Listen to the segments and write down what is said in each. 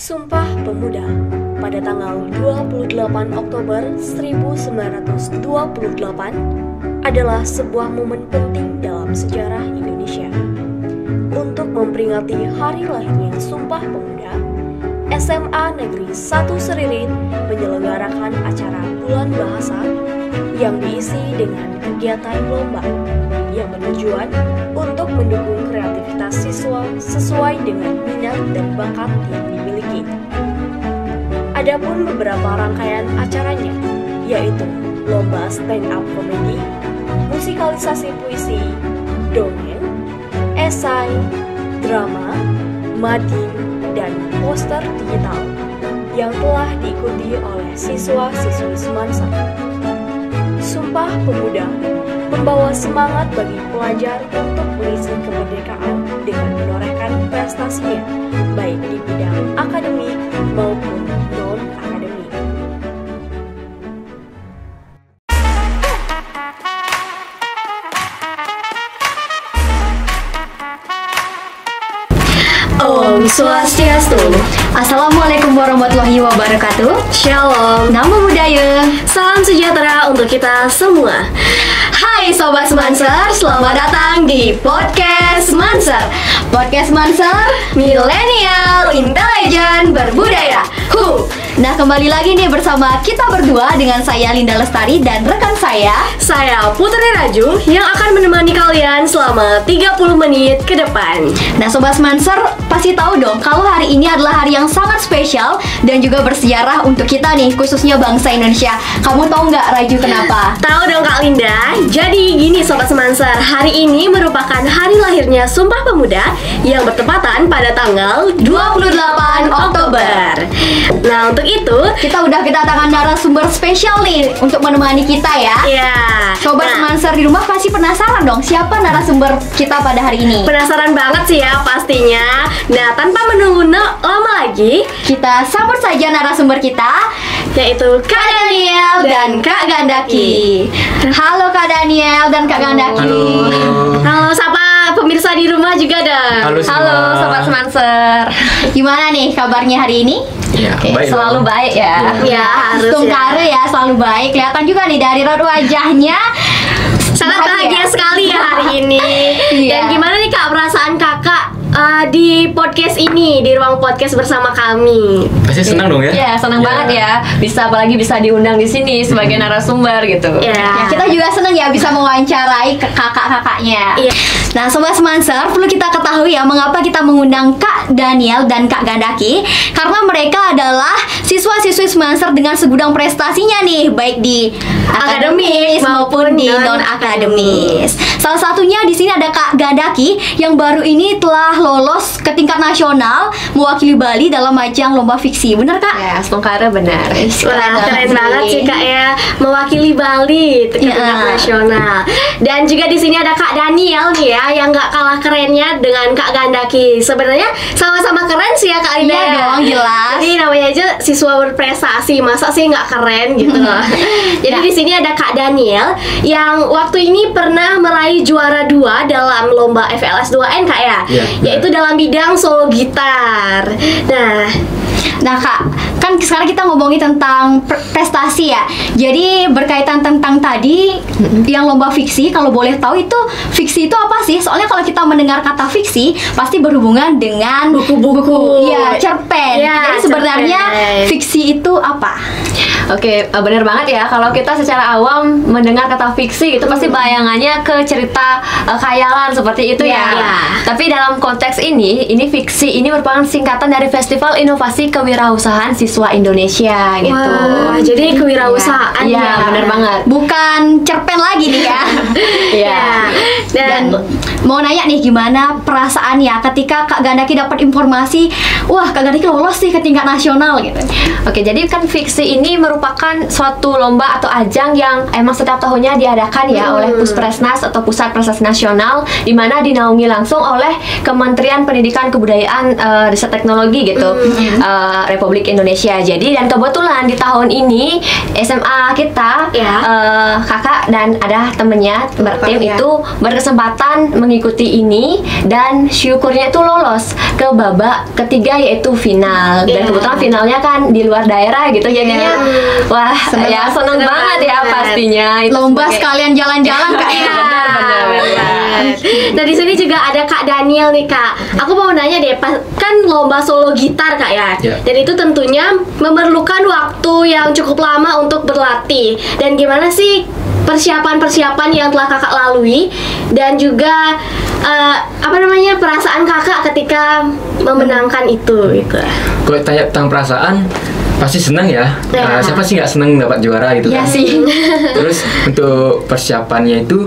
Sumpah Pemuda pada tanggal 28 Oktober 1928 adalah sebuah momen penting dalam sejarah Indonesia. Untuk memperingati hari lahirnya Sumpah Pemuda, SMA Negeri 1 Seririt menyelenggarakan acara Bulan Bahasa yang diisi dengan kegiatan lomba yang bertujuan untuk mendukung kreativitas siswa sesuai dengan minat dan bakat yang dimiliki. Adapun beberapa rangkaian acaranya, yaitu lomba stand up comedy, musikalisasi puisi, dongeng, esai, drama, mading, dan poster digital yang telah diikuti oleh siswa-siswi Semansa. Sumpah Pemuda membawa semangat bagi pelajar untuk mengisi kemerdekaan dengan menorehkan prestasinya, baik di bidang akademik maupun non-akademik. Om Swastiastu. Assalamualaikum warahmatullahi wabarakatuh. Shalom, Namo Buddhaya. salam sejahtera untuk kita semua. Hai Sobat Semanser, selamat datang di Podcast Semanser. Podcast Semanser, milenial, intelijen, berbudaya. Nah, kembali lagi nih bersama kita berdua dengan saya Linda Lestari dan rekan saya Putri Raju yang akan menemani kalian selama 30 menit ke depan. Nah, Sobat Semanser pasti tahu dong kalau hari ini adalah hari yang sangat spesial dan juga bersejarah untuk kita nih, khususnya bangsa Indonesia. Kamu tahu nggak, Raju, kenapa? Tahu dong Kak Linda. Jadi gini Sobat Semanser, hari ini merupakan hari lahirnya Sumpah Pemuda yang bertepatan pada tanggal 28 Oktober. Nah, untuk itu Kita udah kedatangan narasumber spesial nih untuk menemani kita ya. ya. Sobat Semanser di rumah pasti penasaran dong siapa narasumber kita pada hari ini. Penasaran banget sih ya pastinya. Nah, tanpa menunggu lama lagi, Kita sambut saja narasumber kita, yaitu Kak Daniel dan Kak Gandaki. Halo Kak Daniel dan Kak Gandaki. Halo, sapa pemirsa di rumah juga dong. Halo semua. Halo Sobat Semanser. Gimana nih kabarnya hari ini? Ya, baik. Selalu baik ya. Ya, harus Tungkare ya, selalu baik. Kelihatan juga nih dari raut wajahnya. Sangat bahagia sekali ya hari ini. Iya. Dan gimana nih Kak perasaan Kakak di podcast ini, di ruang podcast bersama kami? Pasti senang dong ya? Ya, senang banget ya. Apalagi bisa diundang di sini sebagai narasumber gitu. Ya, kita juga senang ya bisa mewawancarai ke kakak-kakaknya. Iya. Nah, Sobat Semanser, perlu kita ketahui ya mengapa kita mengundang Kak Daniel dan Kak Gandaki, karena mereka adalah siswa-siswi Semanser dengan segudang prestasinya nih, baik di akademis maupun di non-akademis. Salah satunya di sini ada Kak Gandaki yang baru ini telah lolos ke tingkat nasional mewakili Bali dalam ajang lomba fiksi. Benar, Kak? Ya, Stongkara benar. Wah, keren banget sih Kak ya, mewakili Bali ke tingkat nasional. Dan juga di sini ada Kak Daniel nih ya, yang nggak kalah kerennya dengan Kak Gandaki. Sebenarnya sama-sama keren sih ya Kak Linda. Iya dong, jelas. Jadi namanya aja siswa berprestasi, masa sih nggak keren gitu loh. Jadi di sini ada Kak Daniel yang waktu ini pernah meraih juara 2 dalam lomba FLS 2N Kak ya, Iya, yaitu dalam bidang solo gitar. Nah Kak, kan sekarang kita ngomongin tentang prestasi ya. Jadi berkaitan tentang tadi yang lomba fiksi, kalau boleh tahu itu fiksi itu apa sih? Soalnya kalau kita mendengar kata fiksi pasti berhubungan dengan Buku-buku. ya, cerpen. Ya, Jadi sebenarnya cerpen. fiksi itu apa? Oke, benar banget ya. Kalau kita secara awam mendengar kata fiksi itu pasti bayangannya ke cerita khayalan seperti itu ya. Iya. Tapi dalam konteks ini fiksi ini merupakan singkatan dari Festival Inovasi Kewirausahaan Siswa Indonesia gitu. Wah, jadi kewirausahaan Iya, ya. benar banget. Bukan cerpen lagi nih ya. Iya. Dan Mau nanya nih gimana perasaannya ketika Kak Gandaki dapat informasi, wah Kak Gandaki lolos sih ke tingkat nasional gitu. Oke, jadi kan fiksi ini merupakan suatu lomba atau ajang yang emang setiap tahunnya diadakan ya oleh Puspresnas atau Pusat Prestasi Nasional, di mana dinaungi langsung oleh Kementerian Pendidikan Kebudayaan Riset Teknologi gitu, Republik Indonesia. Jadi dan kebetulan di tahun ini SMA kita Ya. kakak dan ada temennya bertim Ya. itu berkesempatan mengikuti ini dan syukurnya itu lolos ke babak ketiga yaitu final. Dan kebetulan finalnya kan di luar daerah gitu, jadinya wah Seneng banget ya pastinya. Itu Lomba sebagai- sekalian jalan-jalan Kak ya. Benar. Nah di sini juga ada Kak Daniel nih Kak. Aku mau nanya deh, kan lomba solo gitar Kak ya. Ya. Dan itu tentunya memerlukan waktu yang cukup lama untuk berlatih. Dan gimana sih persiapan-persiapan yang telah Kakak lalui dan juga perasaan Kakak ketika memenangkan itu gitu. Kalau tanya tentang perasaan, pasti senang ya. Ya. Siapa sih nggak senang dapat juara gitu Iya kan? sih. Terus untuk persiapannya itu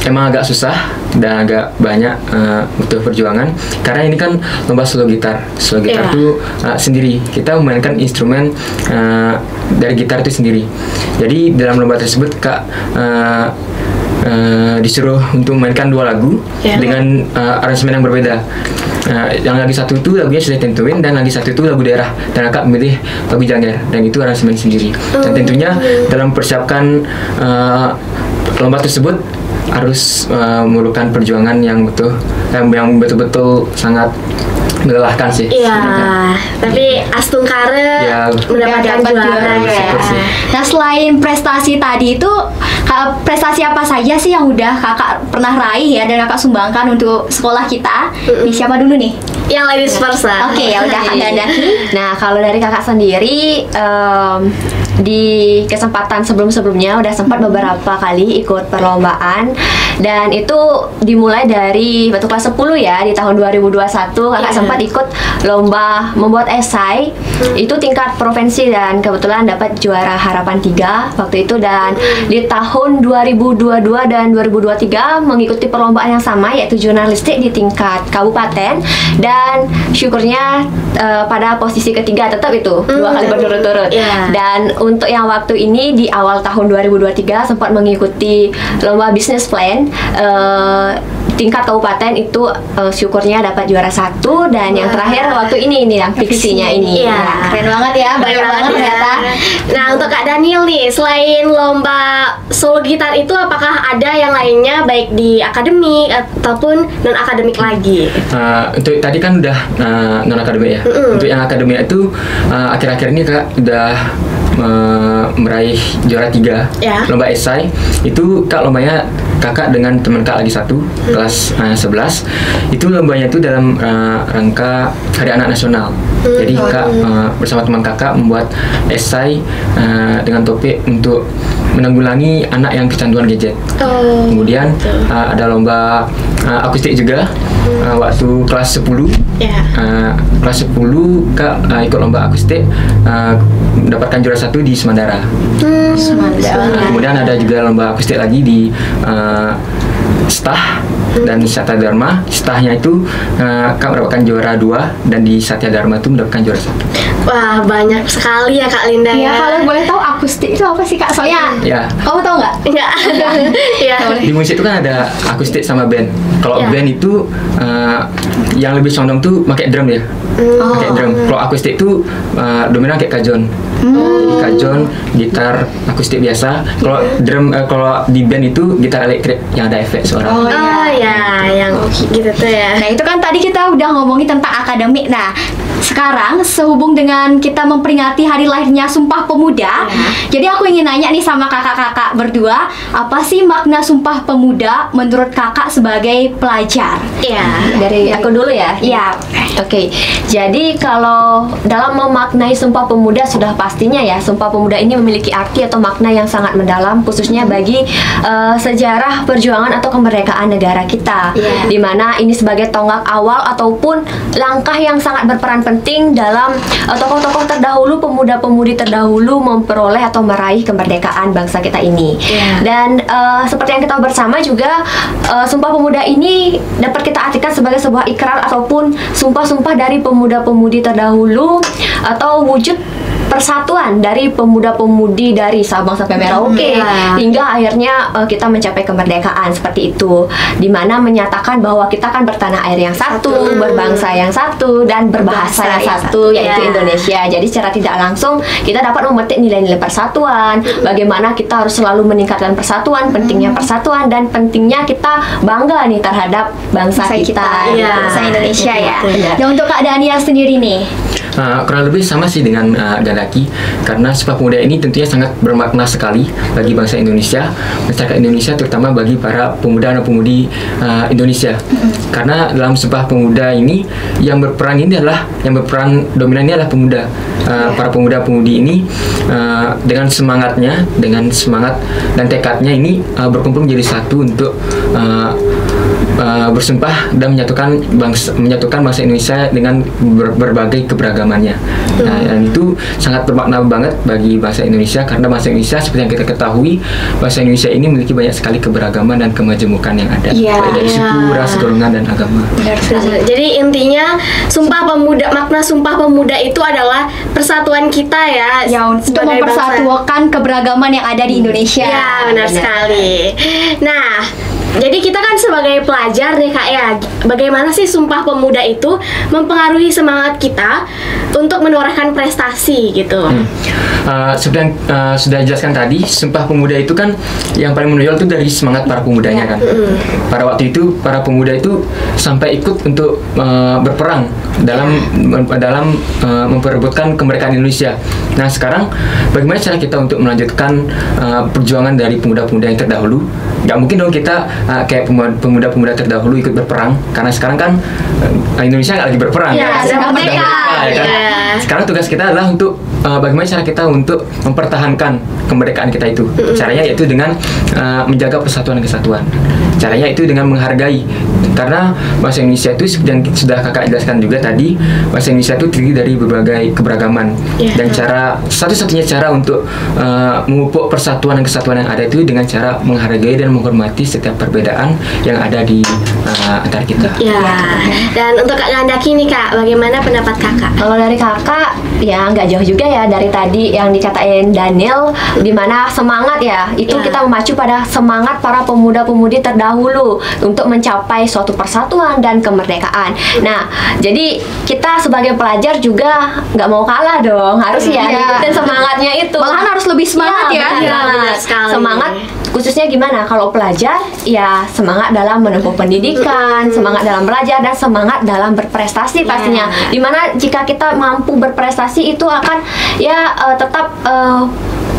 emang agak susah dan agak banyak butuh perjuangan karena ini kan lomba solo gitar. Solo gitar Iya. itu sendiri. Kita memainkan instrumen dari gitar itu sendiri. Jadi dalam lomba tersebut Kak disuruh untuk memainkan 2 lagu Ya. dengan aransemen yang berbeda. Yang lagi satu itu lagunya sudah ditentuin dan lagi satu itu lagu daerah dan Kakak memilih lagu Janger dan itu aransemen sendiri. Dan tentunya dalam persiapkan lomba tersebut harus memerlukan perjuangan yang betul-betul sangat melelahkan sih. Iya, tapi Astungkare Ya. mendapatkan Dapat juara juara, ya. syukur sih. Nah selain prestasi tadi itu prestasi apa saja sih yang udah Kakak pernah raih ya dan Kakak sumbangkan untuk sekolah kita? Nih siapa dulu nih? Yang ladies first lah. Oke ya udah Kak Gandaki. Nah, kalau dari Kakak sendiri di kesempatan sebelum-sebelumnya udah sempat beberapa kali ikut perlombaan dan itu dimulai dari waktu kelas 10 ya, di tahun 2021 Kakak Iya. sempat ikut lomba membuat esai. Itu tingkat provinsi dan kebetulan dapat juara harapan 3 waktu itu, dan di tahun 2022 dan 2023 mengikuti perlombaan yang sama yaitu jurnalistik di tingkat kabupaten, dan syukurnya pada posisi ketiga tetap itu 2 kali berturut-turut. Iya. Dan untuk yang waktu ini di awal tahun 2023 sempat mengikuti lomba business plan tingkat kabupaten itu, syukurnya dapat juara 1, dan yang terakhir waktu ini yang fiksinya ini. Iya. Nah, Keren banget ya, banyak banget ternyata. Nah untuk Kak Daniel nih, selain lomba solo gitar itu, apakah ada yang lainnya baik di akademik ataupun non akademik lagi? Untuk tadi kan udah non akademik ya. Untuk yang akademik itu akhir-akhir ini Kak udah meraih juara 3 Ya. lomba esai. Itu Kak lombanya Kakak dengan teman Kak lagi satu kelas 11. Itu lombanya itu dalam rangka Hari Anak Nasional. Jadi Kak bersama teman Kakak membuat esai dengan topik untuk menanggulangi anak yang kecanduan gadget. Oh. Kemudian ada lomba akustik juga waktu kelas 10. Ya. Kelas 10 Kak ikut lomba akustik, mendapatkan juara 1 di Semandara. Kemudian ada juga lomba akustik lagi di Stah dan Satya Dharma. Stahnya itu Kak mendapatkan juara 2 dan di Satya Dharma itu mendapatkan juara 1. Wah banyak sekali ya Kak Linda Ya ya. kalau boleh tahu akustik itu apa sih Kak? Soalnya Ya. kamu tahu nggak? Enggak. Ya. Di musik itu kan ada akustik sama band. Kalau Ya. band itu yang lebih condong tuh pakai drum ya. Pakai drum. Kalau akustik itu dominan kayak kajon. Jadi kajon, gitar akustik biasa. Kalau drum, kalau di band itu gitar elektrik yang ada efek suara. Oh, Oh ya, yang gitu tuh ya. Nah itu kan tadi kita udah ngomongin tentang akademik. Nah sekarang sehubung dengan kita memperingati hari lahirnya Sumpah Pemuda, jadi aku ingin nanya nih sama kakak-kakak berdua, apa sih makna Sumpah Pemuda menurut kakak sebagai pelajar? Iya. dari aku dulu ya. Iya. Oke, jadi kalau dalam memaknai Sumpah Pemuda sudah pastinya ya, Sumpah Pemuda ini memiliki arti atau makna yang sangat mendalam, khususnya bagi sejarah perjuangan atau kemerdekaan negara kita. Iya. Dimana ini sebagai tonggak awal ataupun langkah yang sangat berperan penting dalam tokoh-tokoh terdahulu, pemuda-pemudi terdahulu memperoleh atau meraih kemerdekaan bangsa kita ini. Iya. Dan seperti yang kita bersama juga, Sumpah Pemuda ini dapat kita artikan sebagai sebuah ikrar ataupun sumpah-sumpah dari pemuda-pemudi terdahulu atau wujud persatuan dari pemuda-pemudi dari Sabang sampai Merauke Iya. hingga akhirnya kita mencapai kemerdekaan seperti itu, dimana menyatakan bahwa kita kan bertanah air yang satu, berbangsa yang satu, dan berbahasa yang satu, yaitu Iya. Indonesia. Jadi secara tidak langsung kita dapat memetik nilai-nilai persatuan, bagaimana kita harus selalu meningkatkan persatuan, pentingnya persatuan, dan pentingnya kita bangga nih terhadap bangsa kita. Iya. Bangsa Indonesia ya. Benar. Dan untuk Kak Daniel sendiri nih, kurang lebih sama sih dengan Gandaki, karena Sumpah Pemuda ini tentunya sangat bermakna sekali bagi bangsa Indonesia, masyarakat Indonesia, terutama bagi para pemuda dan pemudi Indonesia. Karena dalam Sumpah Pemuda ini yang berperan dominan ini adalah pemuda. Para pemuda-pemudi ini dengan semangat dan tekadnya ini berkumpul menjadi satu untuk bersumpah dan menyatukan bangsa Indonesia dengan berbagai keberagamannya. Nah, dan itu sangat bermakna banget bagi bangsa Indonesia, karena bangsa Indonesia seperti yang kita ketahui, bangsa Indonesia ini memiliki banyak sekali keberagaman dan kemajemukan yang ada, baik dari suku, ras, golongan, dan agama. Jadi intinya makna Sumpah Pemuda itu adalah persatuan kita ya, untuk sebagai bangsa. mempersatukan keberagaman yang ada di Indonesia. Ya, benar sekali. Nah, jadi kita kan sebagai pelajar nih Kak ya, bagaimana sih Sumpah Pemuda itu mempengaruhi semangat kita untuk menorehkan prestasi gitu? Seperti yang sudah dijelaskan tadi, Sumpah Pemuda itu kan yang paling menonjol itu dari semangat para pemudanya kan. Pada waktu itu para pemuda itu sampai ikut untuk berperang dalam memperebutkan kemerdekaan Indonesia. Nah, sekarang bagaimana cara kita untuk melanjutkan perjuangan dari pemuda-pemuda yang terdahulu? Gak mungkin dong kita kayak pemuda-pemuda terdahulu ikut berperang, karena sekarang kan Indonesia nggak lagi berperang, sudah merdeka. Sekarang tugas kita adalah untuk bagaimana cara kita untuk mempertahankan kemerdekaan kita itu. Caranya yaitu dengan menjaga persatuan dan kesatuan. Caranya itu dengan menghargai, karena bahasa Indonesia itu seperti yang sudah kakak jelaskan juga tadi, bahasa Indonesia itu terdiri dari berbagai keberagaman, dan satu-satunya cara untuk memupuk persatuan dan kesatuan yang ada itu dengan cara menghargai dan menghormati setiap perbedaan yang ada di antara kita. Dan untuk Kak Gandaki nih Kak, bagaimana pendapat kakak? Kalau dari kakak, ya nggak jauh juga ya dari tadi yang dikatain Daniel, dimana semangat itu kita memacu pada semangat para pemuda-pemudi terdahulu untuk mencapai suatu persatuan dan kemerdekaan. Nah, jadi kita sebagai pelajar juga nggak mau kalah dong, harus ngikutin semangatnya itu. Malahan harus lebih semangat benar sekali. Semangat khususnya gimana? Kalau pelajar, ya semangat dalam menempuh pendidikan, semangat dalam belajar, dan semangat dalam berprestasi pastinya. Dimana jika kita mampu berprestasi itu akan tetap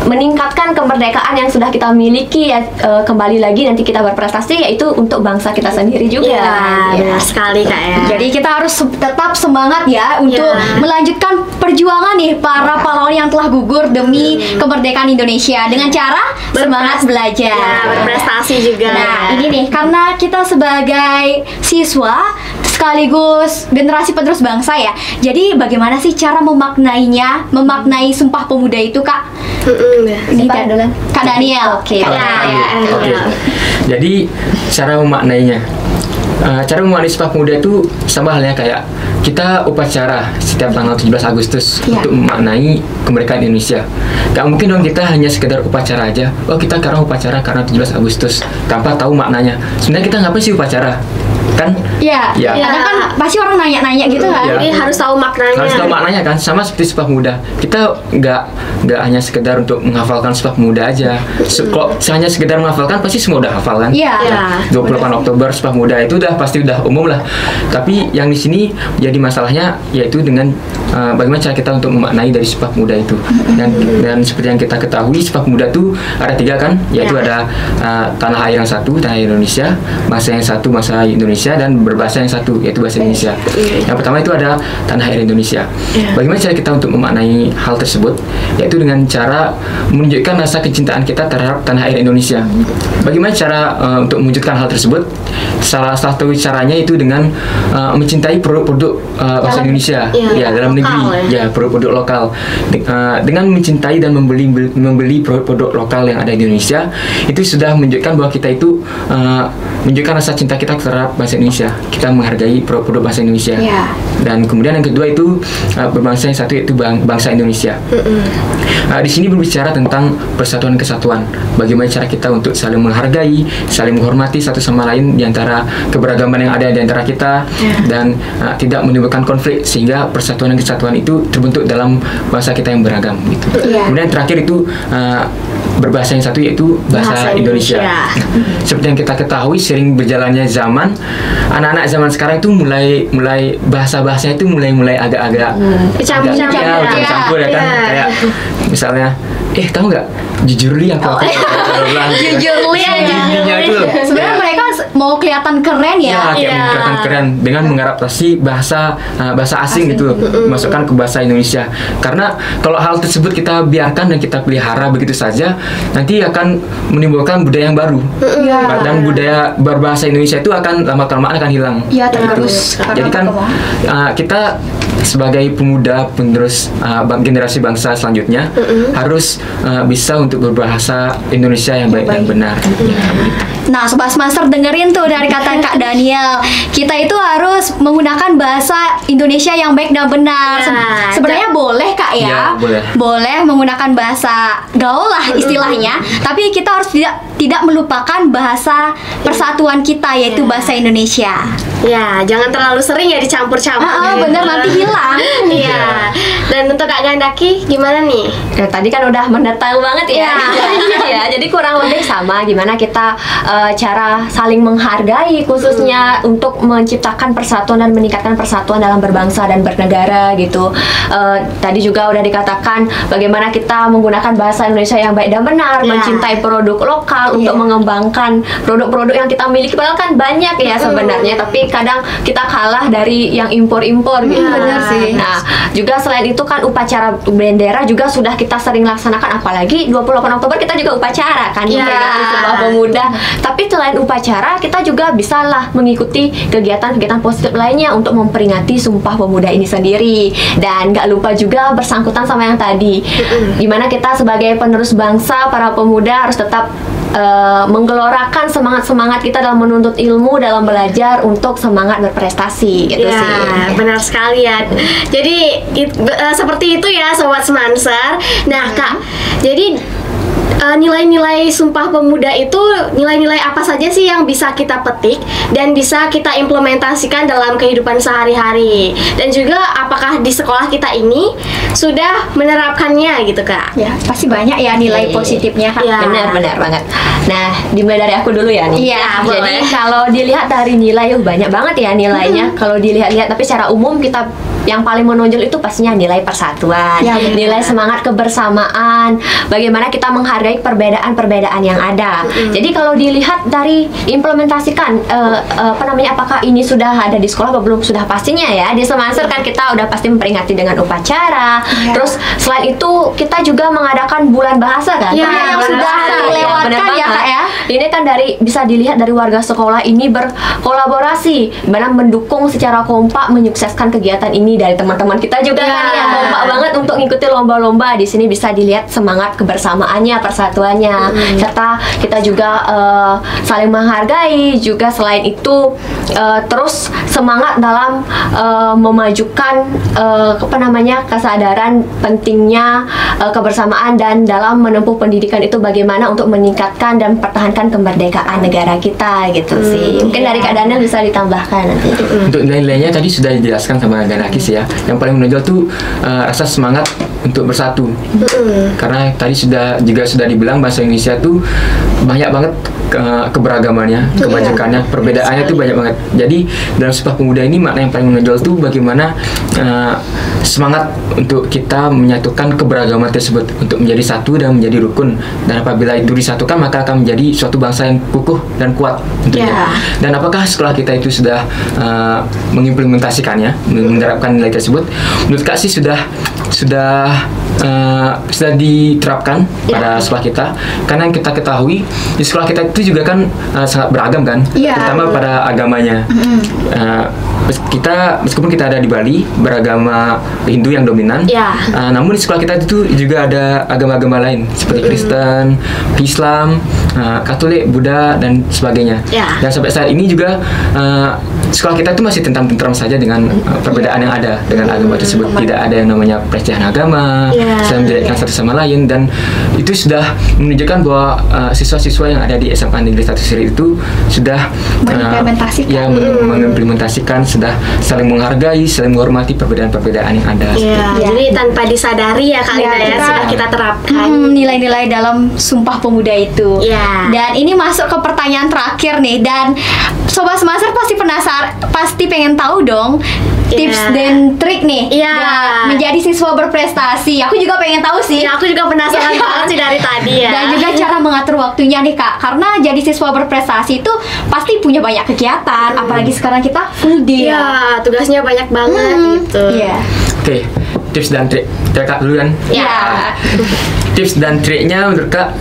meningkatkan kemerdekaan yang sudah kita miliki kembali lagi nanti kita berprestasi, yaitu untuk bangsa kita sendiri juga. Benar sekali Kak ya. Jadi kita harus tetap semangat untuk melanjutkan perjuangan nih para pahlawan yang telah gugur demi kemerdekaan Indonesia dengan cara semangat belajar. Berprestasi juga. Nah, ini nih karena kita sebagai siswa sekaligus generasi penerus bangsa ya. Jadi bagaimana sih cara memaknai Sumpah Pemuda itu, Kak? Ini Kak Daniel. Oke. Jadi cara memaknainya. Cara memaknai Sumpah Pemuda itu sama halnya kayak kita upacara setiap tanggal 17 Agustus untuk memaknai kemerdekaan Indonesia. Gak mungkin dong kita hanya sekedar upacara aja. Oh, kita sekarang upacara karena 17 Agustus tanpa tahu maknanya. Sebenarnya kita ngapain sih upacara? Kan? Karena kan pasti orang nanya-nanya gitu kan. Jadi harus tahu maknanya. Harus tahu maknanya kan, sama seperti Sumpah Pemuda. Kita nggak hanya sekedar untuk menghafalkan Sumpah Pemuda aja. Kalau hanya sekedar menghafalkan pasti semua udah hafal kan? 28 Oktober Sumpah Pemuda itu pasti udah umum lah. Tapi yang di sini jadi masalahnya yaitu dengan bagaimana cara kita untuk memaknai dari Sumpah Pemuda itu. Dan seperti yang kita ketahui, Sumpah Pemuda itu ada 3 kan, yaitu ada tanah air yang satu, tanah air Indonesia, bangsa yang satu, bangsa Indonesia, dan berbahasa yang satu, yaitu bahasa Indonesia. Yang pertama itu ada tanah air Indonesia. Bagaimana cara kita untuk memaknai hal tersebut? Yaitu dengan cara menunjukkan rasa kecintaan kita terhadap tanah air Indonesia. Bagaimana cara untuk mewujudkan hal tersebut? Salah satu caranya itu dengan mencintai produk-produk bahasa Indonesia, dalam negeri, produk-produk lokal. Dengan mencintai dan membeli produk-produk lokal yang ada di Indonesia, itu sudah menunjukkan bahwa kita itu menunjukkan rasa cinta kita terhadap bahasa Indonesia. Kita menghargai produk-produk bahasa Indonesia. Dan kemudian yang kedua itu berbangsa yang satu, yaitu bangsa Indonesia. Di sini berbicara tentang persatuan dan kesatuan. Bagaimana cara kita untuk saling menghargai, saling menghormati satu sama lain di antara keberagaman yang ada di antara kita, dan tidak menimbulkan konflik, sehingga persatuan dan kesatuan itu terbentuk dalam bahasa kita yang beragam gitu. Kemudian terakhir itu berbahasa yang satu, yaitu bahasa Indonesia. Seperti yang kita ketahui, sering berjalannya zaman, anak-anak zaman sekarang itu mulai bahasa-bahasanya itu mulai agak-agak campur ya kan. Kayak misalnya, tahu nggak, jujur li apa? Jujur li itu. Sebenarnya mereka mau kelihatan keren ya. Kelihatan keren dengan mengadaptasi bahasa asing gitu, masukkan ke bahasa Indonesia. Karena kalau hal tersebut kita biarkan dan kita pelihara begitu saja, nanti akan menimbulkan budaya yang baru. Dan budaya berbahasa Indonesia itu akan lama-kelamaan akan hilang. Iya, terus. Jadi kan kita sebagai pemuda penerus generasi bangsa selanjutnya harus bisa untuk berbahasa Indonesia yang baik dan benar. Nah, Sobat Master dengerin tuh dari kata Kak Daniel. Kita itu harus menggunakan bahasa Indonesia yang baik dan benar. Sebenarnya boleh Kak ya. Boleh menggunakan bahasa gaul lah istilahnya. Tapi kita harus tidak melupakan bahasa persatuan kita, yaitu bahasa Indonesia. Ya, jangan terlalu sering ya dicampur-campur. Bener, nanti hilang. Iya. Dan untuk Kak Gandaki gimana nih? Tadi kan udah mendetail banget ya. Jadi kurang lebih sama gimana kita cara saling menghargai, khususnya untuk menciptakan persatuan dan meningkatkan persatuan dalam berbangsa dan bernegara gitu. Tadi juga udah dikatakan bagaimana kita menggunakan bahasa Indonesia yang baik dan benar, mencintai produk lokal untuk mengembangkan produk-produk yang kita miliki. Padahal kan banyak ya sebenarnya, tapi kadang kita kalah dari yang impor-impor gitu. Benar sih. Nah, juga selain itu kan upacara bendera juga sudah kita sering laksanakan, apalagi 28 Oktober kita juga upacara kan, memperingati Sumpah Pemuda. Tapi selain upacara, kita juga bisalah mengikuti kegiatan-kegiatan positif lainnya untuk memperingati Sumpah Pemuda ini sendiri. Dan gak lupa juga bersangkutan sama yang tadi, gimana kita sebagai penerus bangsa, para pemuda harus tetap menggelorakan semangat kita dalam menuntut ilmu, dalam belajar, untuk semangat berprestasi gitu sih. Benar sekali ya. Jadi seperti itu ya Sobat Semanser. Nah Kak, jadi nilai-nilai Sumpah Pemuda itu nilai-nilai apa saja sih yang bisa kita petik dan bisa kita implementasikan dalam kehidupan sehari-hari? Dan juga apakah di sekolah kita ini sudah menerapkannya gitu Kak? Ya, pasti banyak ya nilai positifnya Kak. Benar banget. Nah, dimulai dari aku dulu ya nih. Jadi kalau dilihat dari nilai, banyak banget ya nilainya. Kalau dilihat-lihat, tapi secara umum kita yang paling menonjol itu pastinya nilai persatuan, nilai semangat kebersamaan, bagaimana kita menghargai perbedaan-perbedaan yang ada. Jadi kalau dilihat dari implementasikan apakah ini sudah ada di sekolah atau belum, sudah pastinya ya di Semanser kan kita udah pasti memperingati dengan upacara. Terus selain itu kita juga mengadakan bulan bahasa kan, yang sudah dilewatkan ya Kak ya. Ini kan bisa dilihat dari warga sekolah ini berkolaborasi, mana mendukung secara kompak menyukseskan kegiatan ini. Dari teman-teman kita juga kan yang kompak banget untuk ngikuti lomba-lomba. Di sini bisa dilihat semangat kebersamaannya, persatuannya, serta kita juga saling menghargai. Juga selain itu terus semangat dalam memajukan kesadaran pentingnya kebersamaan, dan dalam menempuh pendidikan itu bagaimana untuk meningkatkan dan mempertahankan kemerdekaan negara kita gitu sih. Mungkin dari Kak Daniel bisa ditambahkan nanti. Untuk nilai-nilainya tadi sudah dijelaskan sama Gandaki ya. Yang paling menonjol tuh rasa semangat untuk bersatu. Karena tadi sudah dibilang bahasa Indonesia tuh banyak banget keberagamannya, kebanyakannya, perbedaannya tuh banyak banget. Jadi dalam Sumpah Pemuda ini makna yang paling menonjol tuh bagaimana semangat untuk kita menyatukan keberagaman tersebut untuk menjadi satu dan menjadi rukun. Dan apabila itu disatukan, maka akan menjadi suatu bangsa yang kukuh dan kuat tentunya. Dan apakah sekolah kita itu sudah mengimplementasikannya, menerapkan nilai tersebut? Menurut Kak sih sudah diterapkan pada sekolah kita, karena yang kita ketahui di sekolah kita itu juga kan sangat beragam kan, terutama pada agamanya. Meskipun kita ada di Bali beragama Hindu yang dominan, namun di sekolah kita itu juga ada agama-agama lain seperti Kristen, Islam, Katolik, Buddha dan sebagainya. Dan sampai saat ini juga sekolah kita itu masih tentram saja dengan perbedaan yang ada dengan agama tersebut. Tidak ada yang namanya pelecehan agama, saling menjelekkan satu sama lain, dan itu sudah menunjukkan bahwa siswa-siswa yang ada di SMA Negeri 1 Siri itu sudah mengimplementasikan sudah saling menghargai, saling menghormati perbedaan-perbedaan yang ada. Iya, jadi tanpa disadari ya Kak Linda ya, sudah kita terapkan. Nilai-nilai dalam Sumpah Pemuda itu. Iya. Dan ini masuk ke pertanyaan terakhir nih, dan Sobat Semanser pasti pasti pengen tahu dong tips dan trik nih buat menjadi siswa berprestasi. Aku juga pengen tahu sih. Ya, aku juga penasaran banget sih dari tadi ya. Dan juga cara mengatur waktunya nih Kak, karena jadi siswa berprestasi itu pasti punya banyak kegiatan, apalagi sekarang kita full day. Iya, tugasnya banyak banget gitu. Iya. Oke, tips dan trik. Kak dulu kan? Iya. Tips dan triknya menurut Kak,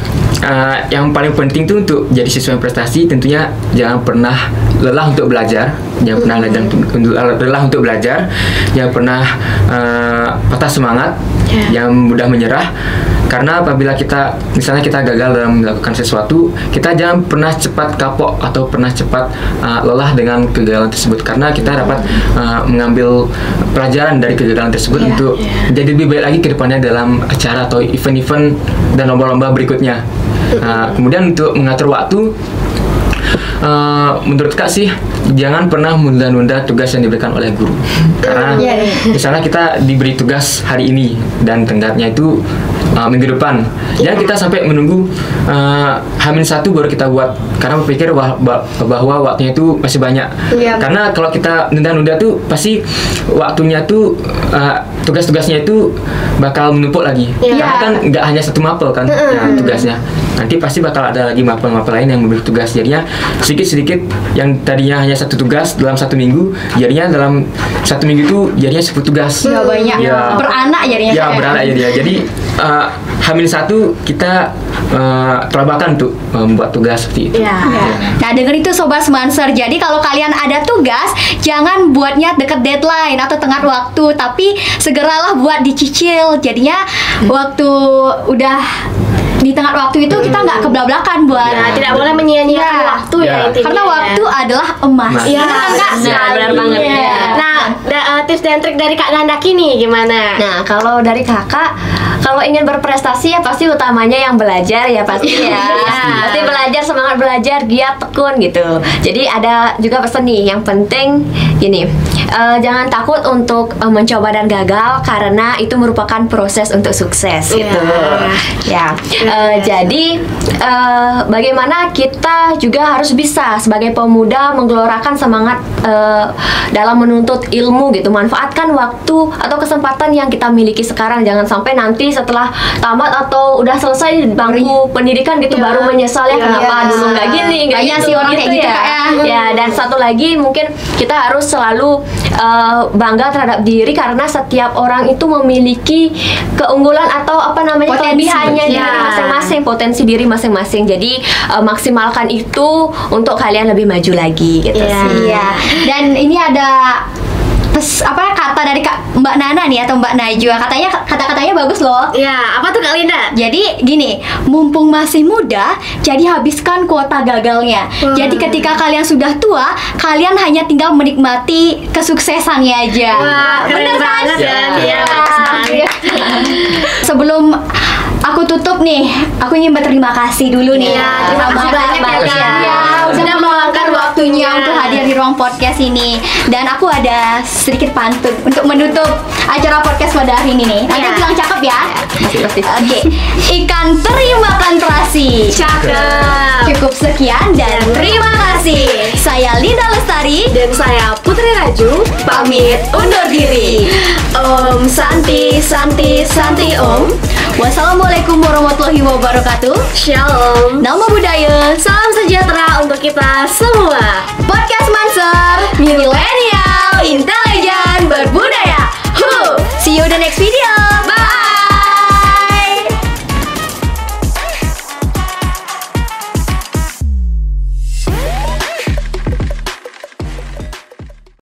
yang paling penting tuh untuk jadi siswa yang prestasi tentunya jangan pernah lelah untuk belajar, jangan pernah lelah untuk belajar, jangan pernah patah semangat, jangan mudah menyerah. Karena apabila misalnya kita gagal dalam melakukan sesuatu, kita jangan pernah cepat kapok atau pernah cepat lelah dengan kegagalan tersebut, karena kita dapat mengambil pelajaran dari kegagalan tersebut untuk menjadi lebih baik lagi ke depannya dalam acara atau event-event dan lomba-lomba berikutnya. Kemudian untuk mengatur waktu, menurut Kak sih jangan pernah menunda-nunda tugas yang diberikan oleh guru. Karena misalnya kita diberi tugas hari ini dan tenggatnya itu minggu depan, jangan kita sampai menunggu H-1 baru kita buat, karena berpikir bahwa waktunya itu masih banyak. Karena kalau kita nunda-nunda tuh pasti waktunya tuh tugas-tugasnya itu bakal menumpuk lagi. Karena kan nggak hanya satu mapel kan tugasnya, nanti pasti bakal ada lagi mapel-mapel lain yang memberi tugas. Jadinya sedikit-sedikit yang tadinya hanya satu tugas dalam 1 minggu, jadinya dalam 1 minggu itu jadinya 10 tugas. Banyak. Beranak jadinya. Ya, beranak jadinya. Jadi H-1 kita telabakan untuk membuat tugas seperti itu. Nah, dengan itu Sobat Semanser, jadi kalau kalian ada tugas, jangan buatnya deket deadline atau tengah waktu, tapi segeralah buat dicicil. Jadinya waktu udah di tengah waktu itu kita nggak kebelak-belakan buat tidak boleh menyia-nyiakan waktu ya intinya. Karena waktu adalah emas. Iya, benar banget. Nah, tips dan trik dari Kak Gandaki nih gimana? Nah, kalau dari kakak, kalau ingin berprestasi ya pasti utamanya yang belajar ya pasti ya. Pasti belajar, semangat belajar, giat, tekun gitu. Jadi ada juga pesan nih yang penting gini, jangan takut untuk mencoba dan gagal, karena itu merupakan proses untuk sukses gitu. Jadi bagaimana kita juga harus bisa sebagai pemuda menggelorakan semangat dalam menuntut ilmu gitu. Manfaatkan waktu atau kesempatan yang kita miliki sekarang. Jangan sampai nanti setelah tamat atau udah selesai bangku pendidikan gitu baru menyesal ya kenapa dulu nggak gini, nggak banyak gitu, sih orang kayak gitu ya. Dan satu lagi mungkin kita harus selalu bangga terhadap diri, karena setiap orang itu memiliki keunggulan atau kelebihannya diri masing-masing, potensi diri masing-masing. Jadi maksimalkan itu untuk kalian lebih maju lagi gitu sih. Dan ini ada kata dari Mbak Nana nih atau Mbak Najwa, kata-katanya bagus loh. Apa tuh Kak Linda? Jadi gini, mumpung masih muda, jadi habiskan kuota gagalnya. Jadi ketika kalian sudah tua, kalian hanya tinggal menikmati kesuksesannya aja. Keren banget ya. Sebelum aku tutup nih, aku ingin berterima kasih dulu nih. Terima kasih banyak ya sudah meluangkan waktunya untuk hadir di ruang podcast ini. Dan aku ada sedikit pantun untuk menutup acara podcast pada hari ini nih. Nanti bilang cakep ya. Oke. Ikan teri makan terasi. Cakep. Cukup sekian dan terima kasih. Saya Linda Lestari dan saya Putri Raju pamit undur diri. Om Santi Santi Santi Om. Wassalamualaikum warahmatullahi wabarakatuh. Shalom. Namo Buddhaya. Salam sejahtera untuk kita semua. Podcast Manser, milenial, intelijen, berbudaya. See you the next video.